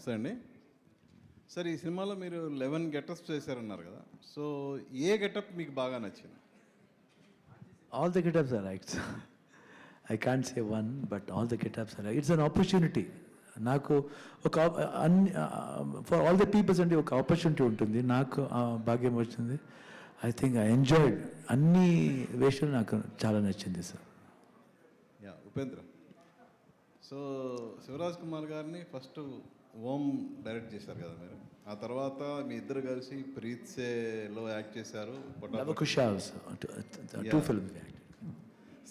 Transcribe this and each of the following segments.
నమస్తే అండి. సార్, ఈ సినిమాలో మీరు 11 గెటప్స్ చేశారన్నారు కదా, సో ఏ గెటప్ మీకు బాగా నచ్చింది? All the get-ups I liked. I can't say one, but all the get-ups I like. It's an opportunity. నాకు ఒక అన్ని ఫర్ ఆల్ ద పీపుల్స్ అంటే ఒక ఆపర్చునిటీ ఉంటుంది. నాకు భాగ్యం వచ్చింది. I think I enjoyed. అన్ని వేషాలు నాకు చాలా నచ్చింది sir. Yeah, Upendra. So Shivaraj Kumar గారిని ఫస్ట్ ఓం డైరెక్ట్ చేశారు కదా మీరు, ఆ తర్వాత మీ ఇద్దరు కలిసి ప్రీత్ సేలో యాక్ట్ చేశారు.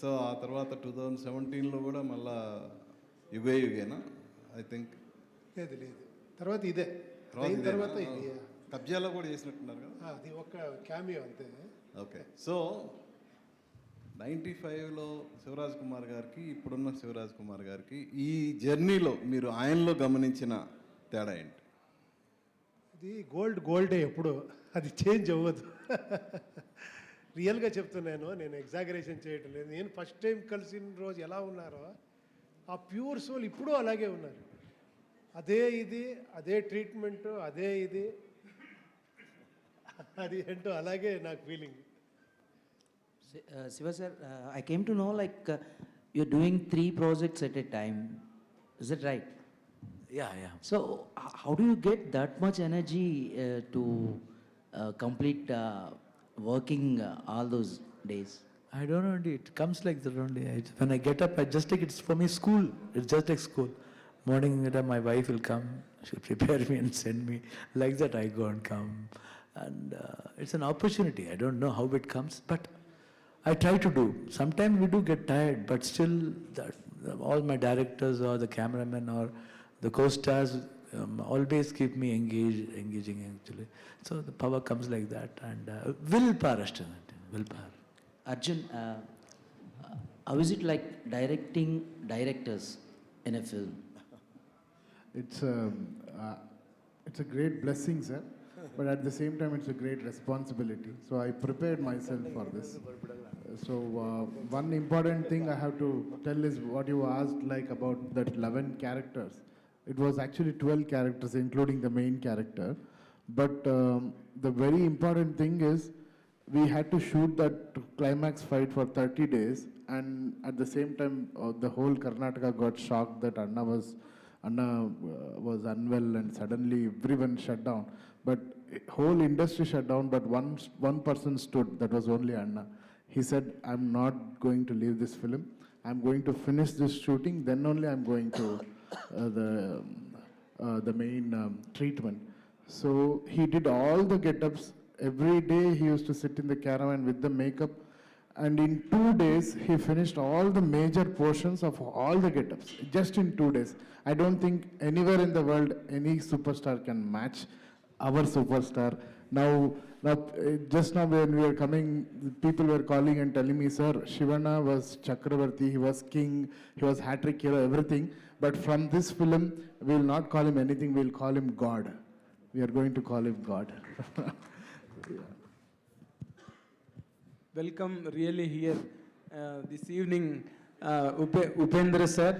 సో ఆ తర్వాత 2017లో కూడా మళ్ళా యుగే యుగేనా ఐ థింక్. లేదు తర్వాత ఇదే తర్వాత కబ్జాలో కూడా చేసినట్టున్నారు కదా, అది ఒక క్యామియో అంతే. ఓకే. సో 95లో శివరాజ్ కుమార్ గారికి ఇప్పుడున్న శివరాజ్ కుమార్ గారికి ఈ జర్నీలో మీరు ఆయనలో గమనించిన తేడా ఏంటి? ఇది గోల్డే ఎప్పుడు, అది చేంజ్ అవ్వదు. రియల్గా చెప్తున్నాను, నేను ఎగ్జాగరేషన్ చేయటం లేదు. నేను ఫస్ట్ టైం కలిసిన రోజు ఎలా ఉన్నారో ఆ ప్యూర్ సోల్ ఇప్పుడు అలాగే ఉన్నారు. అదే ట్రీట్మెంట్, ఇది అది ఏంటో అలాగే నాకు feeling. Siva sir, I came to know you're doing 3 projects at a time. Is that right? Yeah. So how do you get that much energy to complete working all those days? I don't know, it comes like that only. When I get up, I just take it's for me school. It's just like school. Morning, my wife will come, she'll prepare me and send me. Like that, I go and come. And it's an opportunity. I don't know how it comes, but I try to do. Sometimes we do get tired, but still, all my directors or the cameramen or the co-stars always keep me engaging actually. So the power comes like that, and willpower. Arjun, how is it like directing directors in a film? It's a great blessing, sir, but at the same time it's a great responsibility. So I prepared myself for this. So one important thing I have to tell is what you asked, like about that 11 characters. It was actually 12 characters including the main character, but the very important thing is we had to shoot that climax fight for 30 days, and at the same time the whole Karnataka got shocked that Anna was unwell, and suddenly everyone shut down. But whole industry shut down, but one person stood, that was only Anna. He said, I'm not going to leave this film. I'm going to finish this shooting, then only I'm going to the main treatment. So he did all the get-ups. Every day he used to sit in the caravan with the makeup, and in 2 days he finished all the major portions of all the get-ups, just in 2 days. I don't think anywhere in the world any superstar can match our superstar. Now, just now when we were coming, people were calling and telling me, sir, Shivana was Chakravarti, he was king, he was hat-trick hero, everything. But from this film, we will not call him anything, we will call him God. We are going to call him God. Welcome really here this evening, Upendra sir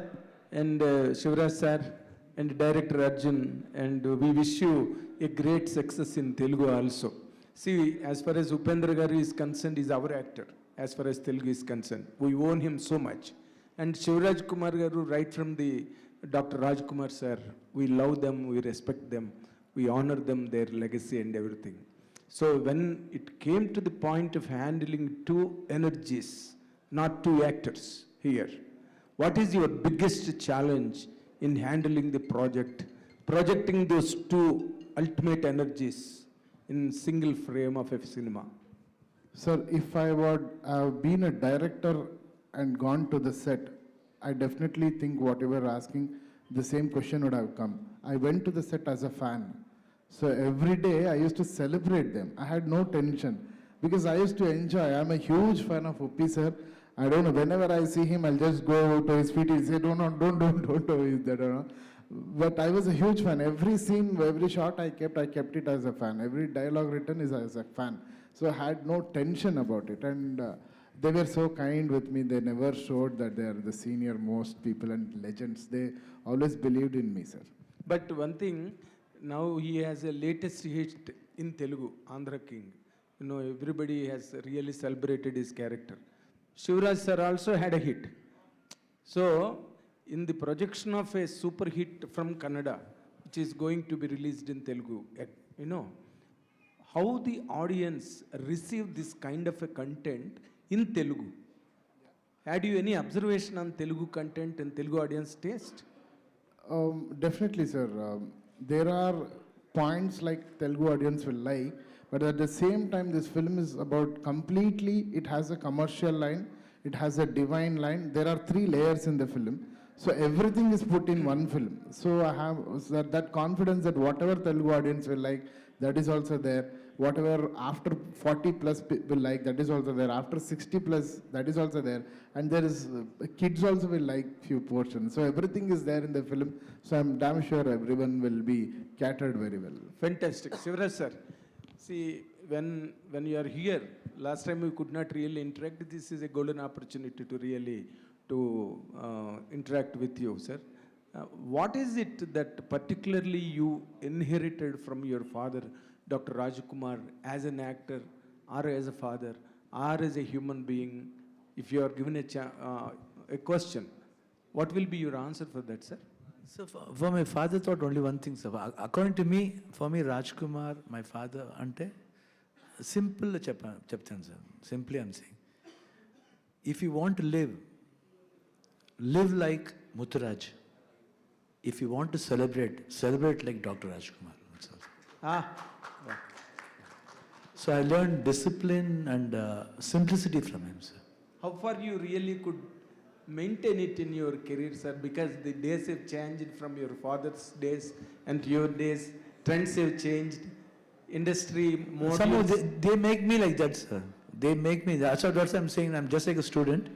and Shivraj sir and director Arjun, and we wish you a great success in Telugu also. See, as far as Upendra garu is concerned, is our actor as far as Telugu is concerned. We own him so much. And Shivraj Kumar garu, right from the Dr. Rajkumar sir, we love them, we respect them, we honor them, their legacy and everything. So when it came to the point of handling 2 energies, not 2 actors here, what is your biggest challenge in handling the project, projecting those 2 ultimate energies in single frame of a cinema? Sir, if I would have been a director and gone to the set, I definitely think whatever you're asking, the same question would have come. I went to the set as a fan. So every day I used to celebrate them. I had no tension because I used to enjoy. I'm a huge fan of Uppi sir. I don't know, whenever I see him, I'll just go to his feet. He'll say, don't do that. But I was a huge fan. Every scene, every shot I kept it as a fan. Every dialogue written is as a fan. So I had no tension about it. And they were so kind with me. They never showed that they are the senior most people and legends. They always believed in me, sir. But one thing, now he has a latest hit in Telugu, Andhra King. You know, everybody has really celebrated his character. Shivraj sir also had a hit. So, in the projection of a super hit from Kannada, which is going to be released in Telugu, you know, how the audience receive this kind of a content in Telugu? Had you any observation on Telugu content and Telugu audience taste? Definitely, sir. There are points like Telugu audience will like, but at the same time, this film is about completely, it has a commercial line, it has a divine line. There are 3 layers in the film. So everything is put in one film. So I have that confidence that whatever Telugu audience will like, that is also there. Whatever after 40 plus will like, that is also there. After 60 plus, that is also there. And there is kids also will like few portions. So everything is there in the film. So I'm damn sure everyone will be catered very well. Fantastic. Shivraj sir, see, when you are here, last time we could not really interact. This is a golden opportunity to really interact with you, sir. What is it that particularly you inherited from your father, Dr. Rajkumar, as an actor, or as a father, or as a human being? If you are given a question, what will be your answer for that, sir? So for my father thought only one thing, sir. According to me, for me, Rajkumar, my father, ante simple cheptanu, sir. Simply I'm saying, if you want to live like Mutturaj. If you want to celebrate like Dr. Rajkumar. That's all. Ah, So I learned discipline and simplicity from him, sir. how far you really could maintain it in your career, sir? Because the days have changed from your father's days and your days. Trends have changed. Industry more. Somehow they make me like that, sir. They make me. That's what I'm saying. I'm just like a student.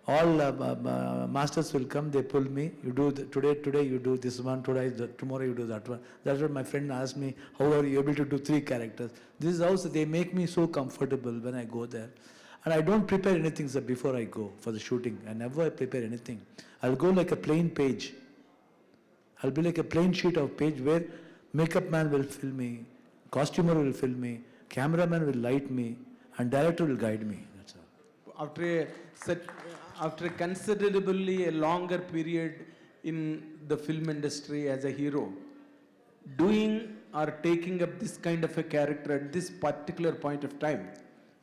All masters will come, they pull me. You do today you do this one, tomorrow you do that one. That's what my friend asked me. How are you able to do 3 characters? This is how they make me so comfortable when I go there. And I don't prepare anything, sir, before I go for the shooting. I never prepare anything. I'll go like a plain page. I'll be like a plain sheet of page where makeup man will film me, costumer will film me, cameraman will light me, and director will guide me. That's all. After a considerably a longer period in the film industry as a hero, doing or taking up this kind of a character at this particular point of time,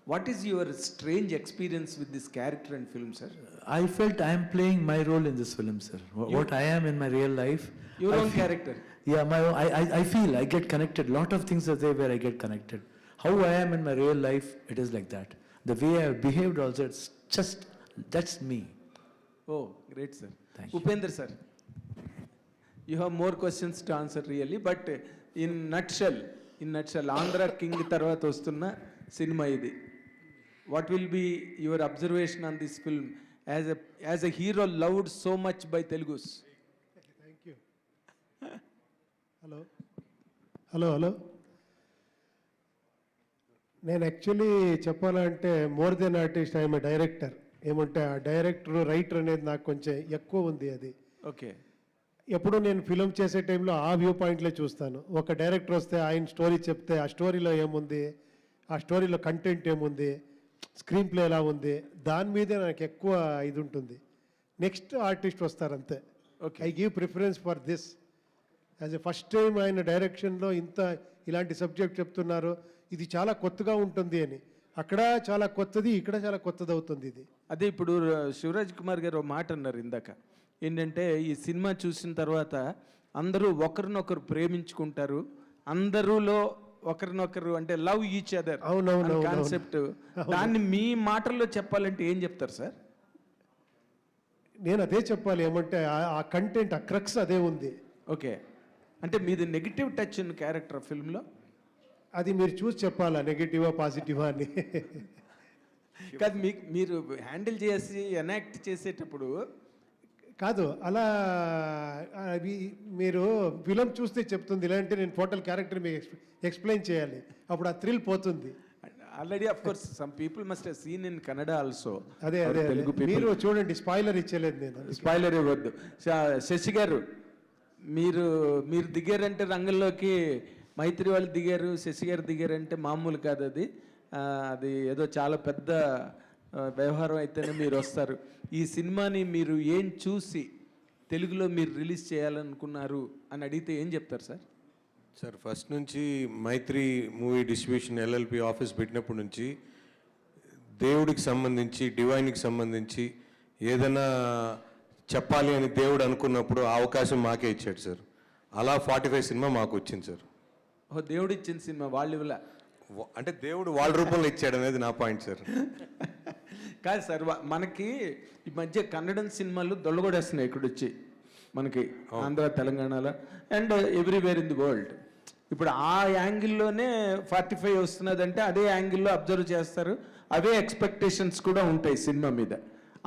what is your strange experience with this character in film, sir? I felt I am playing my role in this film, sir. What I am in my real life. Your I own feel- character. Yeah, I feel I get connected. Lot of things are there where I get connected. How I am in my real life, it is like that. The way I have behaved also, it's just, that's me. Oh, great, sir. Thank you. Upendra, sir. You have more questions to answer really, but in nutshell, Andhra King tarvata vastunna cinema idi. What will be your observation on this film as a hero loved so much by Telugus? Thank you. Hello నేను actually చెప్పాలంటే more than artist I'm a director. ఏమంటే ఆ director writer అనేది నాకు కొంచెం ఎక్కువ ఉంది. అది Okay. ఎప్పుడు నేను ఫిలిం చేసే టైంలో ఆ వ్యూ పాయింట్లే చూస్తాను. ఒక డైరెక్టర్ వస్తే ఆయన స్టోరీ చెప్తే ఆ స్టోరీలో ఏముంది, ఆ స్టోరీలో కంటెంట్ ఏముంది, స్క్రీన్ ప్లే ఎలా ఉంది, దాని మీదే నాకు ఎక్కువ ఇది ఉంటుంది. నెక్స్ట్ ఆర్టిస్ట్ వస్తారు అంతే. Okay. I give preference for this. As a first time ఆయన డైరెక్షన్లో ఇలాంటి సబ్జెక్ట్ చెప్తున్నారు, ఇది చాలా కొత్తగా ఉంటుంది అని. అక్కడ చాలా కొత్తది, ఇక్కడ చాలా కొత్తది అవుతుంది ఇది. అదే ఇప్పుడు శివరాజ్ కుమార్ గారు ఒక మాట అన్నారు ఇందాక, ఏంటంటే ఈ సినిమా చూసిన తర్వాత అందరూ ఒకరినొకరు ప్రేమించుకుంటారు, అందరూలో ఒకరినొకరు అంటే లవ్ ఈచ్ అదర్ అవునవును కాన్సెప్ట్. దాన్ని మీ మాటల్లో చెప్పాలంటే ఏం చెప్తారు సార్? నేను అదే చెప్పాలి. ఏమంటే ఆ కంటెంట్, ఆ క్రక్స్ అదే ఉంది. ఓకే, అంటే మీది నెగిటివ్ టచ్ ఉన్న క్యారెక్టర్ ఫిల్మ్లో? అది మీరు చూసి చెప్పాలా నెగిటివా పాజిటివా అని. కాదు, మీరు హ్యాండిల్ చేసి ఎనాక్ట్ చేసేటప్పుడు కాదు అలా అవి మీరు ఫిలం చూస్తే చెప్తుంది. ఇలాంటి నేను టోటల్ క్యారెక్టర్ మీకు ఎక్స్ప్లెయిన్ చేయాలి, అప్పుడు ఆ థ్రిల్ పోతుంది. Already of course some people must have seen in Kannada also. అదే మీరు చూడండి, స్పాయిలర్ ఇచ్చలేదు నేను. స్పాయిలర్ ఇవ్వద్దు. శశి గారు, మీరు మీరు దిగారంటే రంగంలోకి మైత్రి వాళ్ళు దిగారు, శశి గారు దిగారంటే మామూలు కాదు అది. అది ఏదో చాలా పెద్ద వ్యవహారం అయితేనే మీరు వస్తారు. ఈ సినిమాని మీరు ఏం చూసి తెలుగులో మీరు రిలీజ్ చేయాలనుకున్నారు అని అడిగితే ఏం చెప్తారు సార్? సార్, ఫస్ట్ నుంచి మైత్రి మూవీ డిస్ట్రిబ్యూషన్ ఎల్ఎల్పి ఆఫీస్ పెట్టినప్పటి నుంచి దేవుడికి సంబంధించి, డివైన్కి సంబంధించి ఏదైనా చెప్పాలి అని దేవుడు అనుకున్నప్పుడు ఆ అవకాశం మాకే ఇచ్చాడు సార్. అలా 45 సినిమా మాకు వచ్చింది సార్. ఓ దేవుడు ఇచ్చిన సినిమా వాళ్ళు ఇవ్వలే. అంటే దేవుడు వాళ్ళ రూపంలో ఇచ్చాడు అనేది నా పాయింట్ సార్. కాదు సార్, మనకి ఈ మధ్య కన్నడం సినిమాలు దొల్లగొడేస్తున్నాయి ఇక్కడ వచ్చి మనకి ఆంధ్ర, తెలంగాణలో and everywhere in the world. ఇప్పుడు ఆ యాంగిల్లోనే 45 వస్తున్నదంటే అదే యాంగిల్లో అబ్జర్వ్ చేస్తారు, అవే ఎక్స్పెక్టేషన్స్ కూడా ఉంటాయి సినిమా మీద.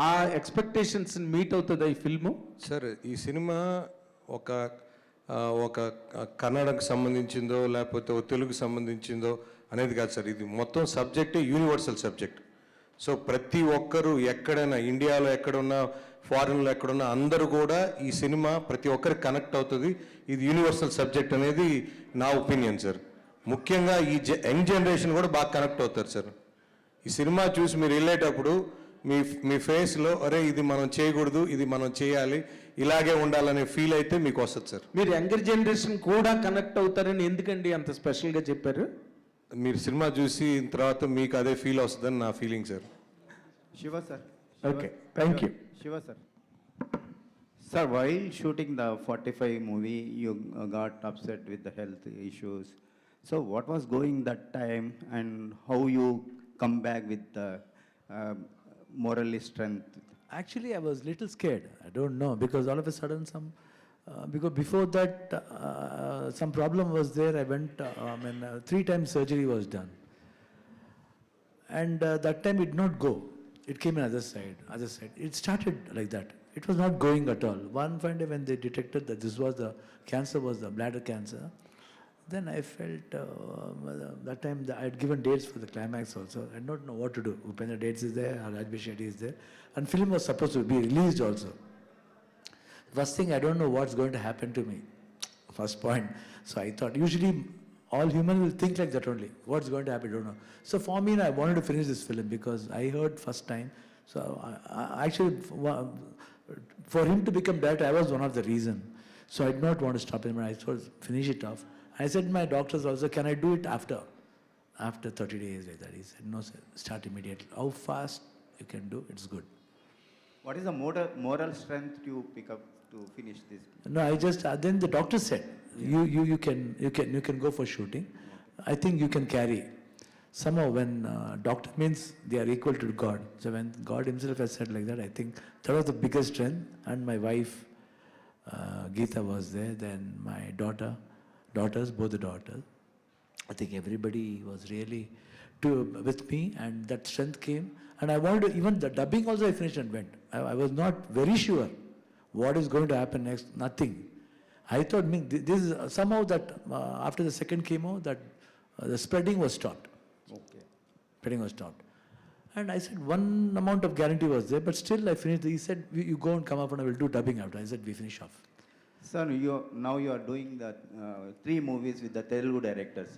ఆ ఎక్స్పెక్టేషన్స్ మీట్ అవుతుంది ఈ ఫిల్ము? సార్, ఈ సినిమా ఒక కన్నడకు సంబంధించిందో లేకపోతే తెలుగుకు సంబంధించిందో అనేది కాదు సార్. ఇది మొత్తం సబ్జెక్టే యూనివర్సల్ సబ్జెక్ట్. సో ప్రతి ఒక్కరు ఎక్కడైనా, ఇండియాలో ఎక్కడున్నా, ఫారిన్లో ఎక్కడున్నా అందరూ కూడా ఈ సినిమా ప్రతి ఒక్కరికి కనెక్ట్ అవుతుంది. ఇది యూనివర్సల్ సబ్జెక్ట్ అనేది నా ఒపీనియన్ సార్. ముఖ్యంగా ఈ యంగ్ జనరేషన్ కూడా బాగా కనెక్ట్ అవుతారు సార్. ఈ సినిమా చూసి మీరు వెళ్ళేటప్పుడు మీ ఫేస్లో అరే ఇది మనం చేయకూడదు, ఇది మనం చేయాలి, ఇలాగే ఉండాలనే ఫీల్ అయితే మీకు వస్తుంది సార్. మీరు యంగర్ జనరేషన్ కూడా కనెక్ట్ అవుతారని ఎందుకండి అంత స్పెషల్గా చెప్పారు? మీరు సినిమా చూసి తర్వాత మీకు అదే ఫీల్ వస్తుందని నా feeling sir. Shiva sir. Okay, thank you. Shiva sir. Sir, while shooting the 45 movie, you got upset with the health issues. So what was going that time and how you come back with the morally strength? Actually, I was little scared. I don't know, because all of a sudden because before that some problem was there. I went, 3 times surgery was done. And that time it did not go. It came in other side. It started like that. It was not going at all. One fine day when they detected that this was the cancer, was the bladder cancer, then I felt, that time I had given dates for the climax also. I did not know what to do. Upendra dates is there, Rajbir Shetty is there. And film was supposed to be released also. First thing, I don't know what's going to happen to me. First point. So I thought, usually all humans will think like that only. What's going to happen, I don't know. So for me, I wanted to finish this film because I heard first time. So actually, for him to become director, I was one of the reason. So I did not want to stop him. I thought, finish it off. I said to my doctors also, can I do it after 30 days like that? He said, no sir, start immediately. How fast you can do, it's good. What is the moral strength you pick up to finish this? No, I just, then the doctor said, you can go for shooting. I think you can carry. Somehow when doctor means they are equal to God. So when God himself has said like that, I think that was the biggest strength. And my wife, Geeta was there, then my daughters, both the daughters. I think everybody was really with me, and that strength came. And I wanted to, even the dubbing also I finished and went. I was not very sure what is going to happen next, nothing. I thought, this is somehow that after the second chemo, that the spreading was stopped. Okay. Spreading was stopped. And I said, one amount of guarantee was there, but still I finished. He said, you go and come up and I will do dubbing after. I said, we finish off. Sir, now you are doing the 3 movies with the Telugu directors.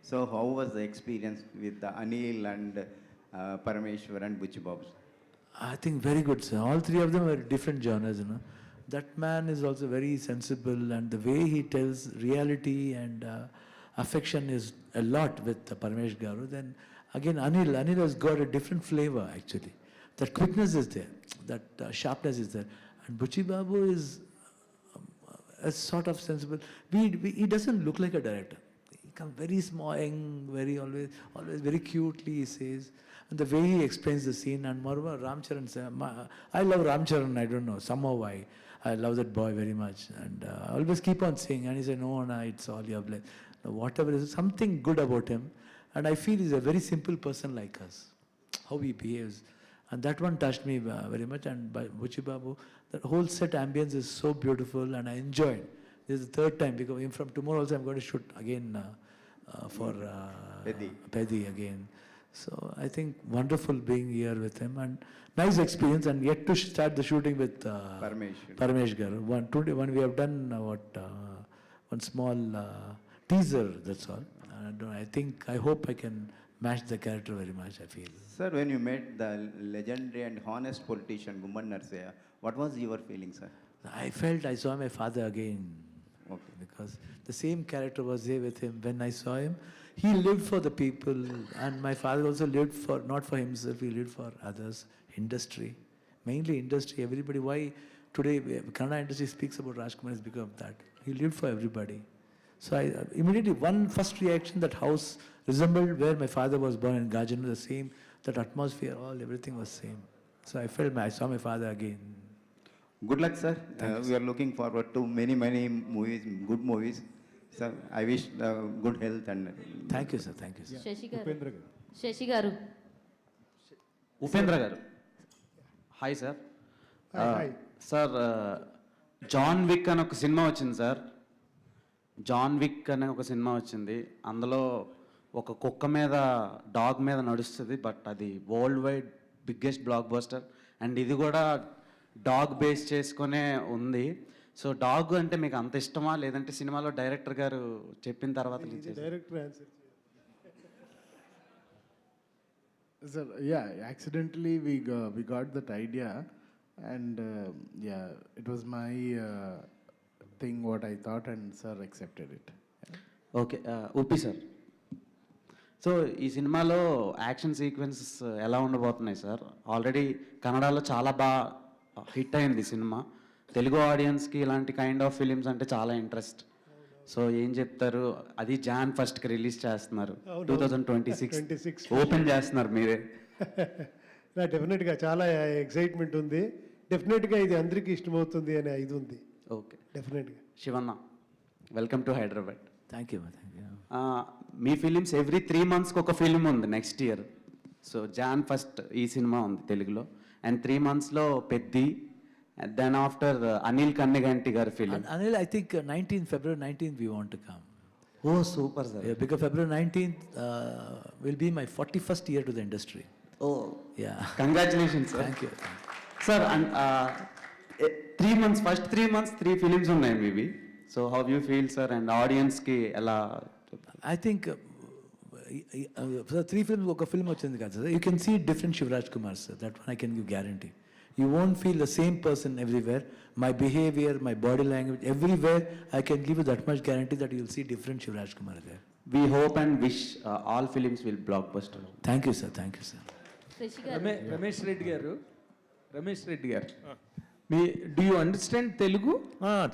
So how was the experience with the Anil and Parameshwar and Butchi Babu? I think very good, sir. All 3 of them are different genres, That man is also very sensible, and the way he tells reality and affection is a lot with Paramesh Garu. Then again, Anil has got a different flavor actually. That quickness is there, that sharpness is there. And Butchi Babu is a sort of sensible. He doesn't look like a director. He comes very small, very always very cutely he says. And the way he explains the scene, and moreover, Ram Charan, I love Ram Charan, I don't know, somehow I love that boy very much. And I always keep on saying, and he said, no, it's all your blessing. Whatever is, something good about him. And I feel he's a very simple person like us, how he behaves. And that one touched me very much. And by Butchi Babu, the whole set ambience is so beautiful, and I enjoyed. This is the 3rd time, because from tomorrow also I'm going to shoot again for Pedi Pedi again. So I think wonderful being here with him and nice experience, and yet to start the shooting with Paramesh Garu. One we have done one small teaser, that's all. I hope I can match the character very much, I feel. Sir, when you met the legendary and honest politician Gumman Narsaya, what was your feeling, sir? I felt I saw my father again. Okay. Because the same character was there with him when I saw him. He lived for the people, and my father also lived for, not for himself, he lived for others, industry. Mainly industry, everybody. Why today Kannada industry speaks about Rajkumar is because of that. He lived for everybody. So I immediately, first reaction, that house resembled where my father was born in Gajanu, the same, that atmosphere, everything was same. So I felt I saw my father again. Good luck, sir. We are looking forward to many movies, good movies. Sir, I wish good health and... Thank you, sir. Thank you, sir. Shashi garu Upendra garu hi sir. Hi. Sir John Wick అని ఒక cinema వచ్చింది sir. John విక్ అనే ఒక cinema వచ్చింది. అందులో ఒక కుక్క మీద డాగ్ మీద నడుస్తుంది, బట్ అది world wide biggest block buster. And ఇది కూడా డాగ్ బేస్ చేసుకునే ఉంది. సో డాగ్ అంటే మీకు అంత ఇష్టమా, లేదంటే సినిమాలో డైరెక్టర్ గారు చెప్పిన తర్వాత director answer. Sir, yeah, accidentally we got that idea, and yeah, it was my thing what I thought, and sir accepted it. Okay. Uppi sir, so ఈ సినిమాలో యాక్షన్ సీక్వెన్సెస్ ఎలా ఉండబోతున్నాయి సార్? ఆల్రెడీ కన్నడలో చాలా బాగా హిట్ అయింది సినిమా. తెలుగు ఆడియన్స్కి ఇలాంటి కైండ్ ఆఫ్ ఫిలిమ్స్ అంటే చాలా ఇంట్రెస్ట్. సో ఏం చెప్తారు? అది Jan 1st రిలీజ్ చేస్తున్నారు, 2026 ఓపెన్ చేస్తున్నారు మీరే. డెఫినెట్గా చాలా ఎక్సైట్మెంట్ ఉంది. డెఫినెట్గా ఇది అందరికీ ఇష్టమవుతుంది అనే ఇది ఉంది. ఓకే, డెఫినెట్గా. Shivanna, welcome to Hyderabad. Thank you. Thank you. మీ ఫిలిమ్స్ ఎవ్రీ 3 monthsకి ఒక ఫిలిం ఉంది next year. So Jan 1st ఈ సినిమా ఉంది తెలుగులో, అండ్ 3 monthsలో పెద్ది, దెన్ ఆఫ్టర్ అనిల్ కన్నెగంటి గారి film. Anil, I think February 19th we want to come. Oh super sir. Yeah, because February 19th will be my 41st year to the industry. ఓ Yeah. Congratulations sir. Thank you. Sir, and 3 months, first 3 months 3 films ఉన్నాయి మీవి. So how you feel sir? And ఆడియన్స్కి ఎలా? I think 3 films, ఒక film వచ్చింది కదా sir. You can see different Shivraj Kumar sir. That one I can give guarantee. You won't feel the same person everywhere. My behavior, my body language, everywhere I can give you that much guarantee that you'll see different Shivraj Kumar there. We hope and wish all films will blockbuster. Thank you sir. Thank you sir. Shashi గారు రమేష్ రెడ్డి గారు me do you understand Telugu?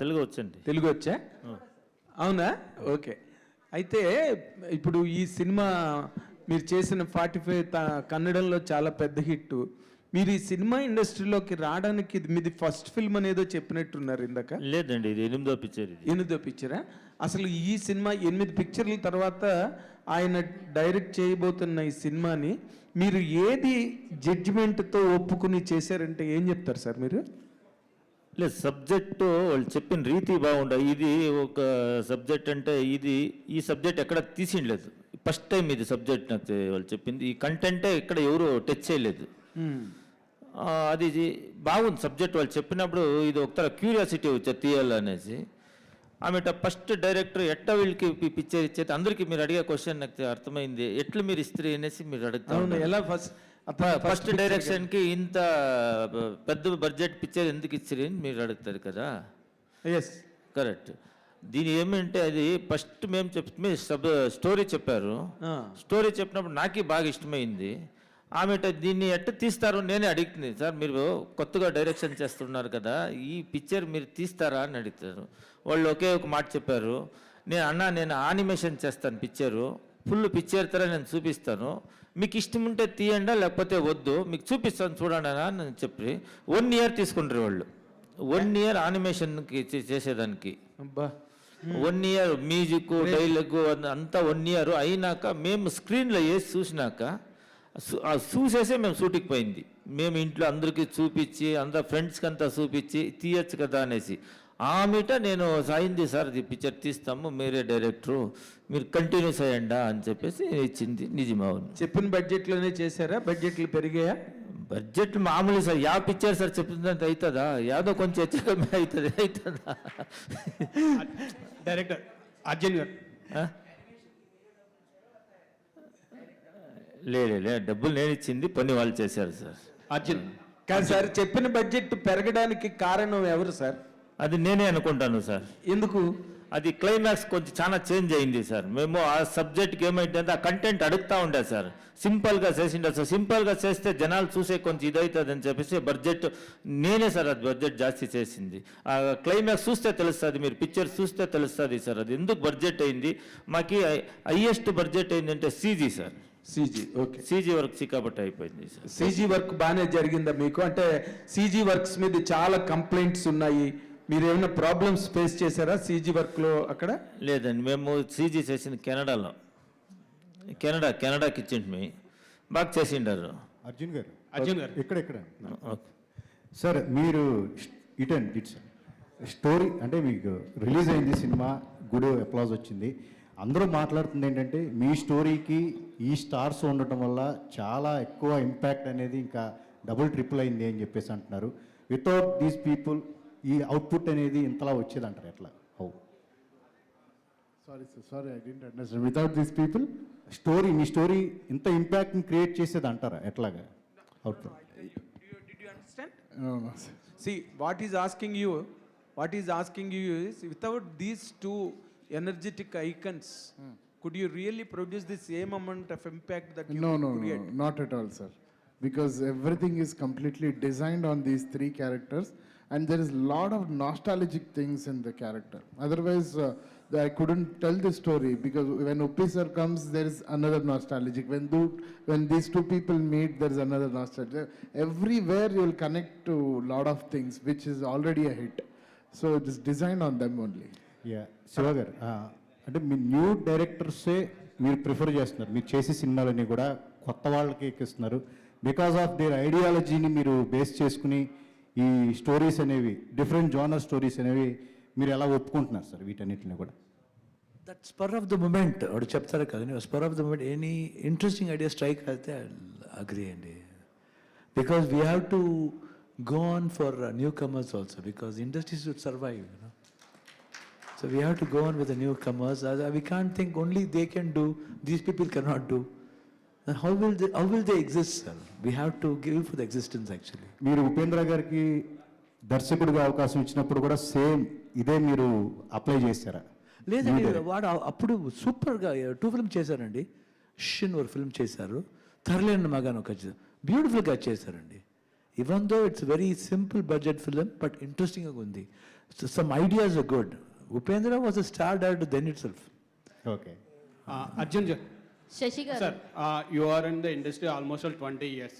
Telugu వచ్చండి. తెలుగు వచ్చా? అవునా? Okay. అయితే ఇప్పుడు ఈ cinema మీరు చేసిన 45 కన్నడంలో చాలా పెద్ద హిట్. మీరు ఈ సినిమా ఇండస్ట్రీలోకి రావడానికి ఇది మీది ఫస్ట్ ఫిల్మ్ అనేదో చెప్పినట్టున్నారు ఇందాక. లేదండి, ఇది 8వ పిక్చర్. 8వ పిక్చరా? అసలు ఈ సినిమా 8 పిక్చర్ల తర్వాత ఆయన డైరెక్ట్ చేయబోతున్న ఈ సినిమాని మీరు ఏది జడ్జిమెంట్తో ఒప్పుకుని చేశారంటే ఏం చెప్తారు సార్ మీరు? లేదు, సబ్జెక్టు వాళ్ళు చెప్పిన రీతి బాగుండ. ఇది ఒక సబ్జెక్ట్ అంటే ఈ సబ్జెక్ట్ ఎక్కడ తీసిండలేదు. ఫస్ట్ టైం ఇది సబ్జెక్ట్ నాకు వాళ్ళు చెప్పింది. ఈ కంటెంటే ఇక్కడ ఎవరు టచ్ చేయలేదు. అది బాగుంది సబ్జెక్ట్. వాళ్ళు చెప్పినప్పుడు ఇది ఒక క్యూరియాసిటీ వచ్చా తీయాలనేసి. ఆమె ఫస్ట్ డైరెక్టర్ ఎట్లా వీళ్ళకి పిక్చర్ ఇచ్చేది అందరికీ మీరు అడిగే క్వశ్చన్ నాకు అర్థమైంది. ఎట్లా మీరు ఇస్త్రీ అనేసి మీరు అడుగుతారు. ఎలా ఫస్ట్ డైరెక్షన్కి ఇంత పెద్ద బడ్జెట్ పిక్చర్ ఎందుకు ఇచ్చారు అని మీరు అడుగుతారు కదా. Yes, correct. దీని ఏమంటే అది ఫస్ట్ మేము స్టోరీ చెప్పారు. స్టోరీ చెప్పినప్పుడు నాకే బాగా ఇష్టమైంది. ఆమె దీన్ని ఎట్ట తీస్తారు నేనే అడుగుతుంది. సార్ మీరు కొత్తగా డైరెక్షన్ చేస్తున్నారు కదా, ఈ పిక్చర్ మీరు తీస్తారా అని అడుగుతారు. వాళ్ళు ఒకే ఒక మాట చెప్పారు, నేను యానిమేషన్ చేస్తాను పిక్చరు, ఫుల్ పిక్చర్ తర నేను చూపిస్తాను, మీకు ఇష్టం ఉంటే తీయండా లేకపోతే వద్దు, మీకు చూపిస్తాను చూడండి అని చెప్పి 1 year తీసుకుంటారు వాళ్ళు. 1 year యానిమేషన్కి చేసేదానికి. 1 year మ్యూజిక్ డైలాగ్ అంతా 1 year అయినాక మేము స్క్రీన్లో వేసి చూసినాక చూసేసే మేము షూటింగ్ పోయింది. మేము ఇంట్లో అందరికీ చూపించి అందరు ఫ్రెండ్స్కి అంతా చూపించి తీయచ్చు కదా అనేసి ఆమెట నేను అయింది సార్ ఇది పిక్చర్ తీస్తాము మీరే డైరెక్టరు మీరు కంటిన్యూస్ అయ్యండా అని చెప్పేసి ఇచ్చింది నిజమవును. చెప్పిన బడ్జెట్లోనే చేశారా? బడ్జెట్లు పెరిగాయా? బడ్జెట్ మామూలు సార్ యా పిక్చర్ సార్ చెప్తుందంటే అవుతుందా యాదో కొంచెం హెచ్చరిక అవుతుందా డైరెక్టర్ అర్జున్ గారు లే డబ్బులు నేను ఇచ్చింది పని వాళ్ళు చేశారు సార్. అర్జున్ కాదు సార్, చెప్పిన బడ్జెట్ పెరగడానికి కారణం ఎవరు సార్? అది నేనే అనుకుంటాను సార్. ఎందుకు? అది క్లైమాక్స్ కొంచెం చాలా చేంజ్ అయింది సార్. మేము ఆ సబ్జెక్ట్కి ఏమైందంటే ఆ కంటెంట్ అడుగుతూ ఉండే సార్. సింపుల్గా చేసిండే సార్. సింపుల్గా చేస్తే జనాలు చూసే కొంచెం ఇదవుతుంది అని చెప్పేసి బడ్జెట్ నేనే సార్ అది బడ్జెట్ జాస్తి చేసింది. ఆ క్లైమాక్స్ చూస్తే తెలుస్తుంది, మీరు పిక్చర్ చూస్తే తెలుస్తుంది సార్ అది ఎందుకు బడ్జెట్ అయింది. మాకు హైయెస్ట్ బడ్జెట్ అయిందంటే CG sir. CG, okay, CG work కాబట్టి అయిపోయింది సార్. సీజీ వర్క్ బాగానే జరిగిందా మీకు? అంటే సీజీ వర్క్స్ మీద చాలా కంప్లైంట్స్ ఉన్నాయి, మీరు ఏమైనా ప్రాబ్లమ్స్ ఫేస్ చేశారా సీజీ వర్క్లో అక్కడ? లేదండి, మేము సీజీ చేసింది కెనడాలో. కెనడాకి ఇచ్చింది బాగా చేసిండారు. అర్జున్ గారు ఇక్కడ ఓకే సార్, మీరు ఇట్స్ స్టోరీ అంటే మీకు రిలీజ్ అయింది సినిమా, గుడ్ అప్లాజ్ వచ్చింది. అందరూ మాట్లాడుతుంది ఏంటంటే మీ స్టోరీకి ఈ స్టార్స్ ఉండటం వల్ల చాలా ఎక్కువ ఇంపాక్ట్ అనేది ఇంకా డబుల్ ట్రిపుల్ అయింది అని చెప్పేసి అంటున్నారు. వితౌట్ దీస్ పీపుల్ ఈ అవుట్పుట్ అనేది ఇంతలా వచ్చేది అంటారు ఎట్లా? How? Sorry I don't understand. Without these people me story ఇంత ఇంపాక్ట్ని క్రియేట్ చేసేది అంటారా ఎట్లాగా output? Did you understand? See, what is asking you is, without these two energetic icons, could you really produce the same amount of impact that you create? No, not at all, sir. Because everything is completely designed on these three characters, and there is a lot of nostalgic things in the character. Otherwise, I couldn't tell the story, because when Uppi sir comes, there is another nostalgic. When these two people meet, there is another nostalgic. Everywhere you will connect to a lot of things, which is already a hit. So it is designed on them only. Yeah Shiva గారు, అంటే మీ new డైరెక్టర్సే మీరు prefer చేస్తున్నారు. మీరు చేసే సినిమాలన్నీ కూడా కొత్త వాళ్ళకి ఎక్కిస్తున్నారు. బికాస్ ఆఫ్ దేర్ ఐడియాలజీని మీరు బేస్ చేసుకుని ఈ స్టోరీస్ అనేవి, డిఫరెంట్ జోనర్ స్టోరీస్ అనేవి మీరు ఎలా ఒప్పుకుంటున్నారు సార్ వీటన్నిటిని కూడా? That spur of the moment వాడు చెప్తారు కదండి, spur of the moment any interesting idea strike అయితే అగ్రీ అండి. Because we have to go on for newcomers also, because industry should survive. So we have to go on with the newcomers. We can't think only they can do, these people cannot do. Then how will they exist, sir? We have to give for the existence actually. మీరు ఉపేంద్ర గారికి దర్శకుడిగా అవకాశం ఇచ్చినప్పుడు కూడా same ఇదే మీరు apply చేశారా? లేదండి, వాడు అప్పుడు సూపర్గా 2 ఫిల్మ్ చేశారండి. షిన్ ఒక ఫిల్మ్ చేశారు, తరలేని మగాన్ ఒక బ్యూటిఫుల్గా చేశారండి. Even though it's very simple budget film, but ఇంట్రెస్టింగ్గా ఉంది. Some ideas are good. Upendra was a star director then itself. Okay. Arjun ji. Shashi garu. Sir, you are in the industry almost 20 years.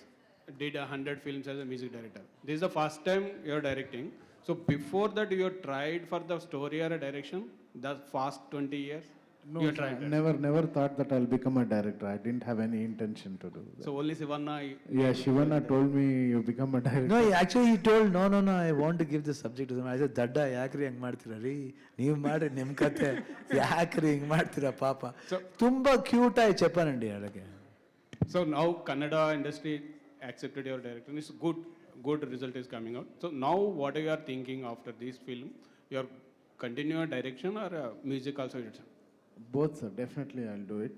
Did 100 films as a music director. This is the first time you are directing. So before that you tried for the story or a direction? The past 20 years? No, you tried that? never thought that I'll become a director. I didn't have any intention to do that. So only Sivanna? Yeah, Shivana told me you become a director. No, actually he told, no, I want to give the subject to them. I said, Dadda, yakri hang ಮಾಡ್ತೀರಾ ರೀ, ನೀವು ಮಾಡಿ ನಿಮ್ಮ ಕತೆ ಯಾಕ್ರಿ ಹಿಂಗೆ ಮಾಡ್ತೀರಾ ಪಾಪ. ತುಂಬ ಕ್ಯೂಟ್ ಆಗಿ చెప్పానండి అలాగే. So now Kannada industry accepted your direction. It's good result is coming out. So now what you are thinking after this film? You are continue your direction or music also? Both, sir. Definitely, I'll do it.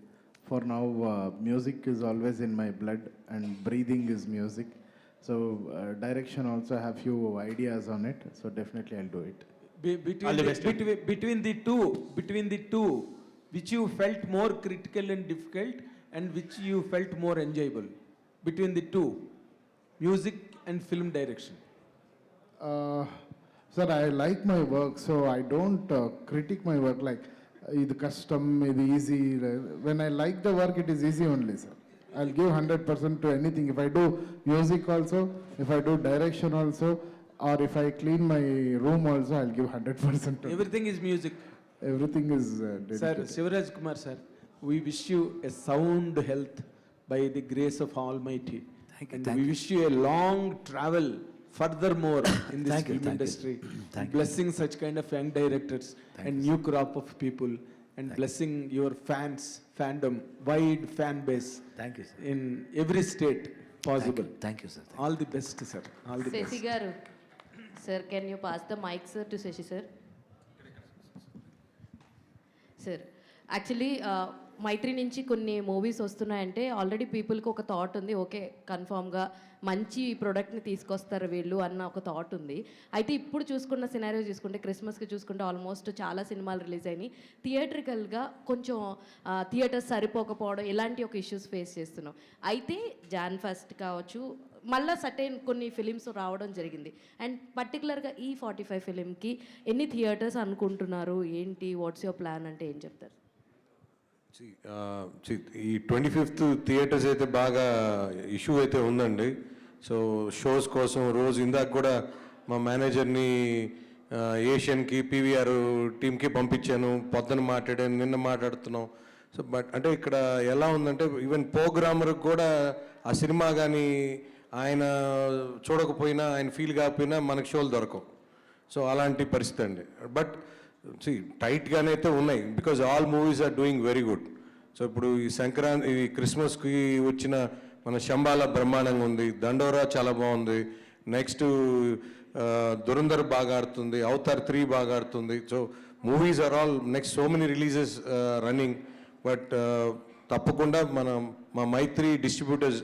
For now, music is always in my blood, and breathing is music. So, direction also have few ideas on it. So, definitely, I'll do it. Between the two, which you felt more critical and difficult, and which you felt more enjoyable? Between the two, music and film direction. Sir, I like my work, so I don't critique my work like. This custom, this easy. When I like the work, it is easy only, sir. I'll give 100% to anything. If I do music also, if I do direction also, or if I clean my room also, I'll give 100% to Everything is music. Everything is dedicated. Sir, Shivaraj Kumar sir, we wish you a sound health by the grace of Almighty. Thank you. And we wish you a long travel furthermore in this Thank you, film thank you. industry. Thank you. Blessing such kind of young directors and new crop of people, and blessing your fandom, wide fan base Thank you, sir. in every state possible. Thank you, sir. All the best, sir. All the best. Sashi గారు, sir can you pass the mic sir to Sashi sir? Sir actually Mythri నుంచి కొన్ని movies వస్తున్నాయంటే already పీపుల్కి ఒక thought ఉంది, okay కన్ఫామ్గా మంచి ప్రోడక్ట్ని తీసుకొస్తారు వీళ్ళు అన్న ఒక థాట్ ఉంది. అయితే ఇప్పుడు చూసుకున్న సినారియో చూసుకుంటే క్రిస్మస్కి చూసుకుంటే ఆల్మోస్ట్ చాలా సినిమాలు రిలీజ్ అయినాయి. థియేట్రికల్గా కొంచెం థియేటర్స్ సరిపోకపోవడం ఇలాంటి ఒక ఇష్యూస్ ఫేస్ చేస్తున్నాం. అయితే జాన్ ఫస్ట్ కావచ్చు, మళ్ళీ సర్టైన్ కొన్ని ఫిలిమ్స్ రావడం జరిగింది. అండ్ పర్టికులర్గా ఈ 45 ఫిలింకి ఎన్ని థియేటర్స్ అనుకుంటున్నారు, ఏంటి, వాట్స్ యువర్ ప్లాన్ అంటే ఏం చెప్తారు? ఈ 25th థియేటర్స్ అయితే బాగా ఇష్యూ అయితే ఉందండి. సో షోస్ కోసం రోజు ఇందాక కూడా మా మేనేజర్ని ఏషియన్కి పీవీఆర్ టీంకి పంపించాను, పొద్దున మాట్లాడాను, నిన్న మాట్లాడుతున్నాం. సో బట్ అంటే ఇక్కడ ఎలా ఉందంటే ఈవెన్ ప్రోగ్రామర్కి కూడా ఆ సినిమా కానీ ఆయన చూడకపోయినా, ఆయన ఫీల్ కాకపోయినా మనకు షోలు దొరకవు. సో అలాంటి పరిస్థితి అండి. బట్ టైట్గానే అయితే ఉన్నాయి, because all movies are doing very good. So ఇప్పుడు ఈ సంక్రాంతి, ఈ క్రిస్మస్కి వచ్చిన మన శంబాల బ్రహ్మాండంగా ఉంది, దండోరా చాలా బాగుంది, నెక్స్ట్ దురంధర్ బాగా ఆడుతుంది, అవతార్ 3 బాగా ఆడుతుంది. So movies are all next so many releases running. But తప్పకుండా మా మైత్రి డిస్ట్రిబ్యూటర్స్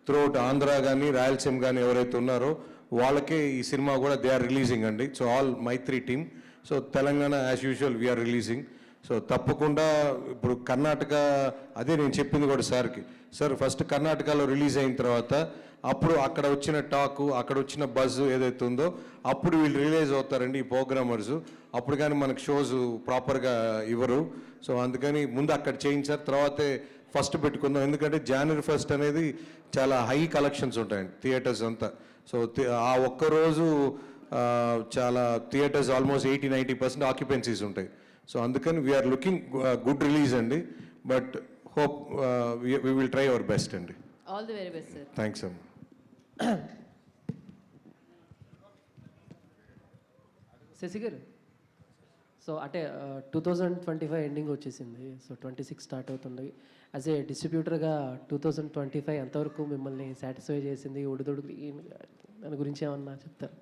త్రూఅవుట్ ఆంధ్ర కానీ రాయలసీమ కానీ ఎవరైతే ఉన్నారో వాళ్ళకే ఈ సినిమా కూడా దే ఆర్ రిలీజింగ్ అండి. So all Mythri team. So Telangana as usual we're releasing. So తప్పకుండా ఇప్పుడు కర్ణాటక, అదే నేను చెప్పింది కూడా సార్కి, సార్ ఫస్ట్ కర్ణాటకలో రిలీజ్ అయిన తర్వాత అప్పుడు అక్కడ వచ్చిన టాకు, అక్కడ వచ్చిన బజ్ ఏదైతే ఉందో అప్పుడు వీళ్ళు రిలీజ్ అవుతారండి ఈ ప్రోగ్రామర్స్. అప్పుడు కానీ మనకు షోస్ ప్రాపర్గా ఇవ్వరు. సో అందుకని ముందు అక్కడ చేయండి సార్, తర్వాతే ఫస్ట్ పెట్టుకుందాం. ఎందుకంటే January 1st అనేది చాలా హై కలెక్షన్స్ ఉంటాయండి థియేటర్స్ అంతా. సో ఆ ఒక్కరోజు చాలా థియేటర్స్ ఆల్మోస్ట్ 80-90% ఆక్యుపెన్సీస్ ఉంటాయి. సో అందుకని వీఆర్ లుకింగ్ గుడ్ రిలీజ్ అండి. But hope we will try our best అండి. All the very best sir. Thanks అమ్మ. శశి గారు, సో అంటే 2025 ఎండింగ్ వచ్చేసింది, సో 26 స్టార్ట్ అవుతుంది. యాజ్ ఏ డిస్ట్రిబ్యూటర్గా 2025 ఎంతవరకు మిమ్మల్ని సాటిస్ఫై చేసింది? ఒడిదొడుకు దాని గురించి ఏమన్నా చెప్తారు?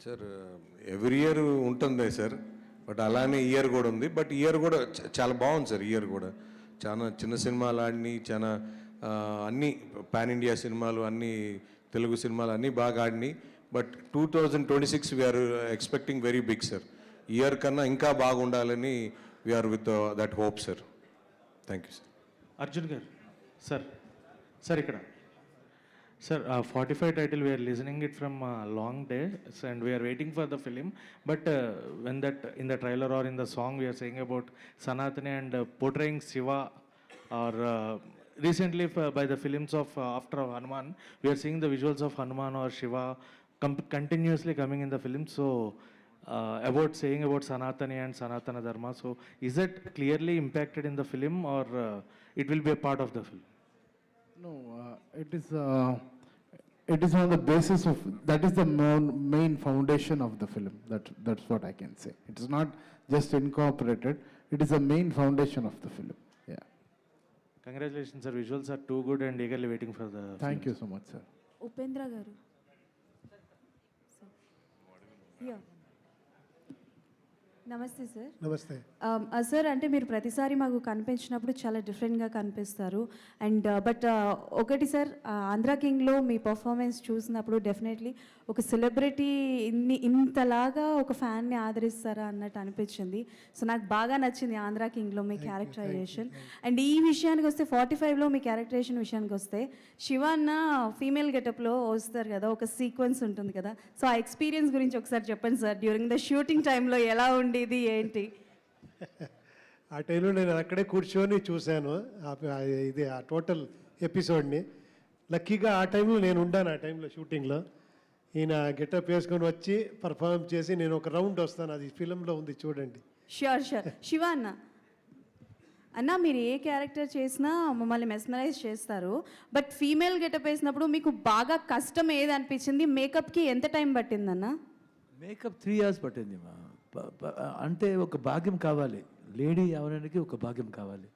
సార్ ఎవ్రీ ఇయర్ ఉంటుంది సార్, బట్ అలానే ఇయర్ కూడా ఉంది. బట్ ఇయర్ కూడా చాలా బాగుంది సార్. ఇయర్ కూడా చాలా చిన్న సినిమాలు ఆడిని, చాలా అన్నీ పాన్ ఇండియా సినిమాలు, అన్నీ తెలుగు సినిమాలు అన్నీ బాగా ఆడినాయి. But 2026 we're expecting very big sir. Year కన్నా ఇంకా బాగుండాలని we're with that hope sir. Thank you sir. Arjun గారు, సార్ ఇక్కడ sir 45 title, we are listening it from long days and we are waiting for the film. But when that in the trailer or in the song we are saying about Sanatani and portraying Shiva, or recently by the films of after Hanuman, we are seeing the visuals of Hanuman or Shiva continuously coming in the film. So about saying about Sanatani and Sanatana Dharma, so is that clearly impacted in the film, or it will be a part of the film? No, it is on the basis of, that is the main foundation of the film. That's what I can say. It is not just incorporated, it is the main foundation of the film. Yeah. Congratulations sir, visuals are too good and eagerly waiting for the Thank film. you so much, sir. Upendra గారు, నమస్తే sir. నమస్తే sir, అంటే మీరు ప్రతిసారి మాకు కనిపించినప్పుడు చాలా డిఫరెంట్గా కనిపిస్తారు. అండ్ బట్ ఒకటి సార్, ఆంధ్ర కింగ్లో మీ పర్ఫార్మెన్స్ చూసినప్పుడు డెఫినెట్లీ ఒక సెలబ్రిటీ ఇంతలాగా ఒక ఫ్యాన్ని ఆదరిస్తారా అన్నట్టు అనిపించింది. సో నాకు బాగా నచ్చింది ఆంధ్ర కింగ్లో మీ క్యారెక్టరైజేషన్. అండ్ ఈ విషయానికి వస్తే 45లో మీ క్యారెక్టరైజేషన్ విషయానికి వస్తే, శివ అన్న ఫీమేల్ గెటప్లో వస్తారు కదా, ఒక సీక్వెన్స్ ఉంటుంది కదా. సో ఆ ఎక్స్పీరియన్స్ గురించి ఒకసారి చెప్పండి సార్. డ్యూరింగ్ ద షూటింగ్ టైంలో ఎలా ఉండేది, ఏంటి? ఆ టైంలో నేను అక్కడే కూర్చొని చూశాను ఇది ఆ టోటల్ ఎపిసోడ్ని. లక్కీగా ఆ టైంలో నేను ఉండాను, ఆ టైంలో షూటింగ్లో. ఈయన గెటప్ వేసుకొని వచ్చి పర్ఫార్మ్ చేసి నేను ఒక రౌండ్ వస్తాను, అది ఫిలంలో ఉంది చూడండి. ష్యూర్. శివ అన్న, అన్న మీరు ఏ క్యారెక్టర్ చేసినా మమ్మల్ని మెస్మరైజ్ చేస్తారు, బట్ ఫీమేల్ గెటప్ వేసినప్పుడు మీకు బాగా కష్టం ఏది అనిపించింది? మేకప్కి ఎంత టైం పట్టిందన్న? మేకప్ 3 years పట్టింది మా అంటే ఒక భాగ్యం కావాలి, లేడీ అవడానికి ఒక భాగ్యం కావాలి.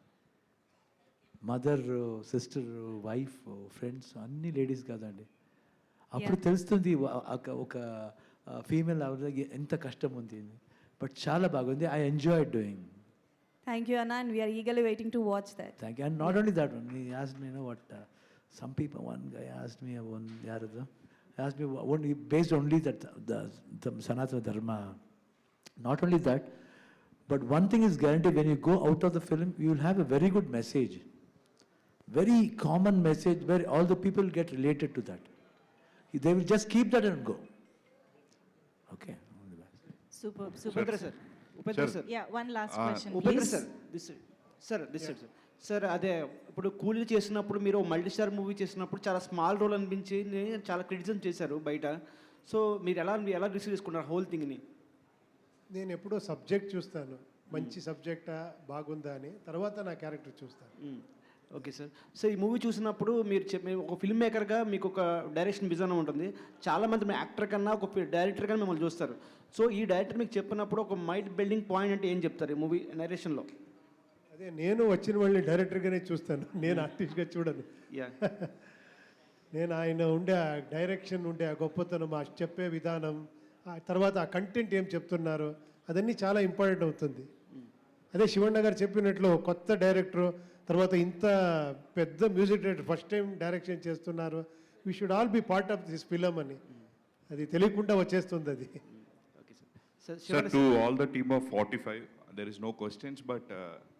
మదర్, సిస్టర్, వైఫ్, ఫ్రెండ్స్ అన్ని లేడీస్ కాదండి. అప్పుడు తెలుస్తుంది ఒక ఫీమేల్ అవడానికి ఎంత కష్టం ఉంది. బట్ చాలా బాగుంది. I enjoy doing. Thank you అన్న, and we're eagerly waiting to watch that. Thank you. And not only that one, he asked me, you know what, some people, one guy asked me, asked me only, based only that the Sanatana Dharma. Not only that, but one thing is guaranteed, when you go out of the film, you will have a very good message. Very common message where all the people get related to that. They will just keep that and go. Okay. Super. Upendra sir. Upendra sir. Yeah, one last question, Upendra please. sir, this side, sir. Sir అదే ఇప్పుడు కూలీ చేసినప్పుడు మీరు multi star movie చేసినప్పుడు చాలా small role అనిపించి చాలా criticism చేశారు బయట. సో మీరు ఎలా రిసీవ్ చేసుకున్నారు హోల్ థింగ్ని? నేను ఎప్పుడూ సబ్జెక్ట్ చూస్తాను, మంచి సబ్జెక్టా బాగుందా అని, తర్వాత నా క్యారెక్టర్ చూస్తాను. Okay sir. సో ఈ మూవీ చూసినప్పుడు మీరు ఒక ఫిల్మ్ మేకర్గా మీకు ఒక డైరెక్షన్ విజన్ ఉంటుంది. చాలామంది యాక్టర్ కన్నా ఒక డైరెక్టర్ కన్నా మిమ్మల్ని చూస్తారు. సో ఈ డైరెక్టర్ మీకు చెప్పినప్పుడు ఒక మైండ్ బిల్డింగ్ పాయింట్ అంటే ఏం చెప్తారు ఈ మూవీ నరేషన్లో? అదే నేను వచ్చిన వాళ్ళని డైరెక్టర్గానే చూస్తాను, నేను ఆర్టిస్ట్గా చూడను. నేను ఆయన ఉండే ఆ డైరెక్షన్ ఉండే ఆ గొప్పతనం, ఆ చెప్పే విధానం, ఆ తర్వాత ఆ కంటెంట్ ఏం చెప్తున్నారు, అదన్నీ చాలా ఇంపార్టెంట్ అవుతుంది. అదే శివಣ್ణ గారు చెప్పినట్లు కొత్త డైరెక్టర్, తర్వాత ఇంత పెద్ద music director first time direction చేస్తున్నారు, we should all be part of this film అని అది తెలియకుండా వచ్చేస్తుంది అది. Sir, to all the team of 45, there is no questions, but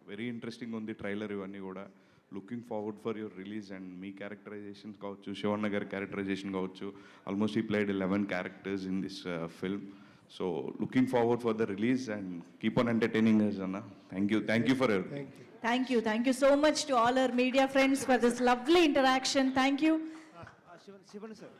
very interesting on the trailer ఇవన్నీ కూడా. Looking forward for your release and me characterisations కావచ్చు, శివಣ್ణ గారి characterisation కావచ్చు. ఆల్మోస్ట్ ఈ played 11 characters in this film. So looking forward for the release and keep on entertaining us అన్న. Thank you for everything. Thank you so much to all our media friends for this lovely interaction. Thank you. Shivan sir